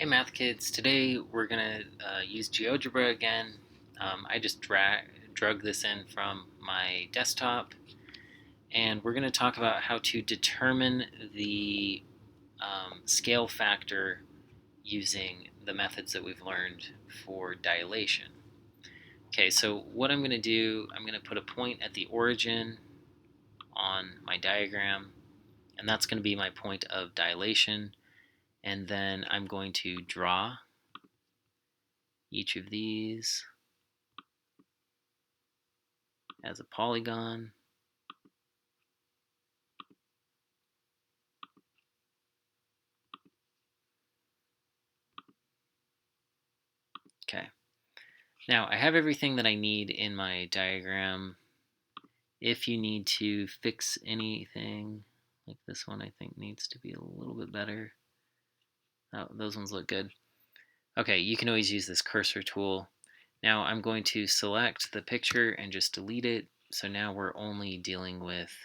Hey math kids, today we're going to use Geogebra again. I just drug this in from my desktop, and we're going to talk about how to determine the scale factor using the methods that we've learned for dilation. Okay, so what I'm going to do, I'm going to put a point at the origin on my diagram, and that's going to be my point of dilation, and then I'm going to draw each of these as a polygon. Okay, now I have everything that I need in my diagram. If you need to fix anything, like this one I think needs to be a little bit better. Oh, those ones look good. Okay, you can always use this cursor tool. Now I'm going to select the picture and just delete it. So now we're only dealing with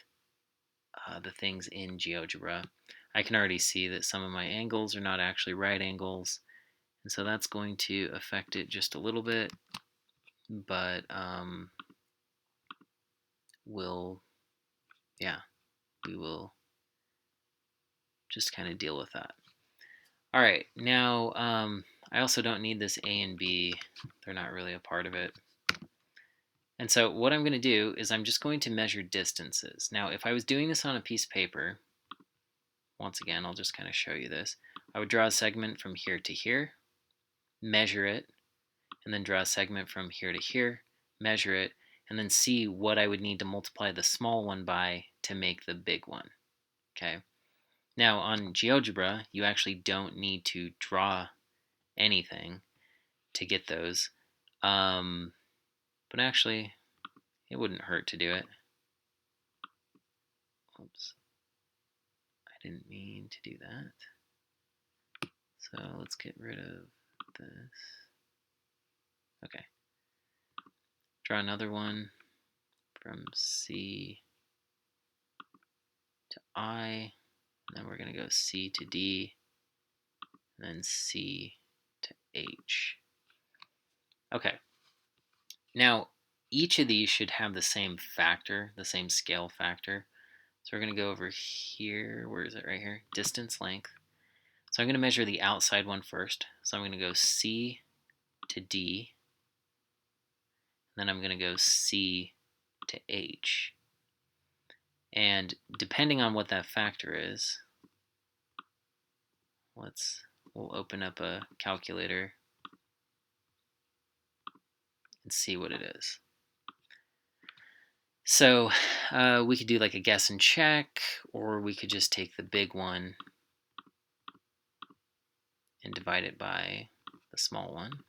the things in GeoGebra. I can already see that some of my angles are not actually right angles, and so that's going to affect it just a little bit, but we'll, yeah, we will just kind of deal with that. All right, now I also don't need this A and B. They're not really a part of it. And so what I'm going to do is I'm just going to measure distances. Now, if I was doing this on a piece of paper, once again, I'll just kind of show you this. I would draw a segment from here to here, measure it, and then draw a segment from here to here, measure it, and then see what I would need to multiply the small one by to make the big one. Okay. Now on GeoGebra, you actually don't need to draw anything to get those. But actually, it wouldn't hurt to do it. Oops, I didn't mean to do that. So let's get rid of this. Okay. Draw another one from C to I. And then we're going to go C to D. And then C to H. Okay. Now, each of these should have the same factor, the same scale factor. So we're going to go over here. Where is it? Right here. Distance, length. So I'm going to measure the outside one first. So I'm going to go C to D. Then I'm going to go C to H. And depending on what that factor is, we'll open up a calculator and see what it is. So we could do like a guess and check, or we could just take the big one and divide it by the small one.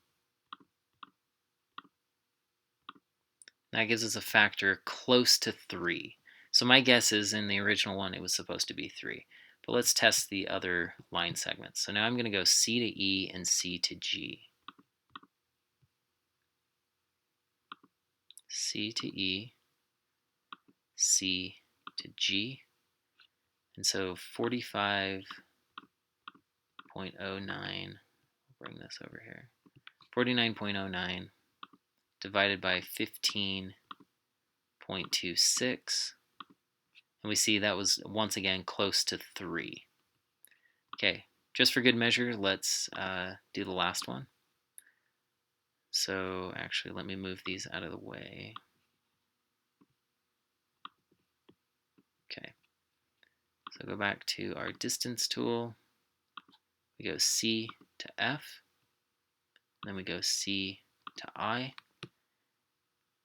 That gives us a factor close to 3. So my guess is in the original one it was supposed to be 3. But let's test the other line segments. So now I'm going to go C to E and C to G. C to E, C to G. And so 45.09, bring this over here, 49.09 divided by 15.26, and we see that was once again close to 3. Okay, just for good measure, let's do the last one. So actually, let me move these out of the way. Okay, so go back to our distance tool. We go C to F, then we go C to I,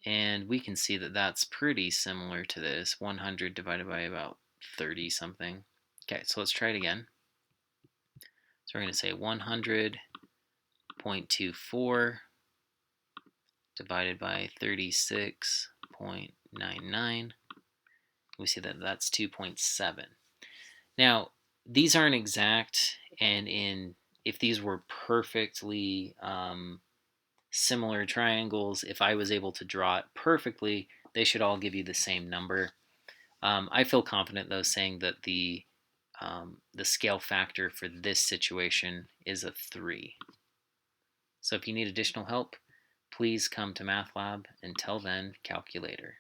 and we can see that that's pretty similar to this, 100 divided by about 30 something. Okay, so let's try it again. So we're going to say 100.24 divided by 36.99. We see that that's 2.7. Now, these aren't exact, and if these were perfectly similar triangles, if I was able to draw it perfectly, they should all give you the same number. I feel confident, though, saying that the the scale factor for this situation is a 3. So if you need additional help, please come to Math Lab. Until then, calculator.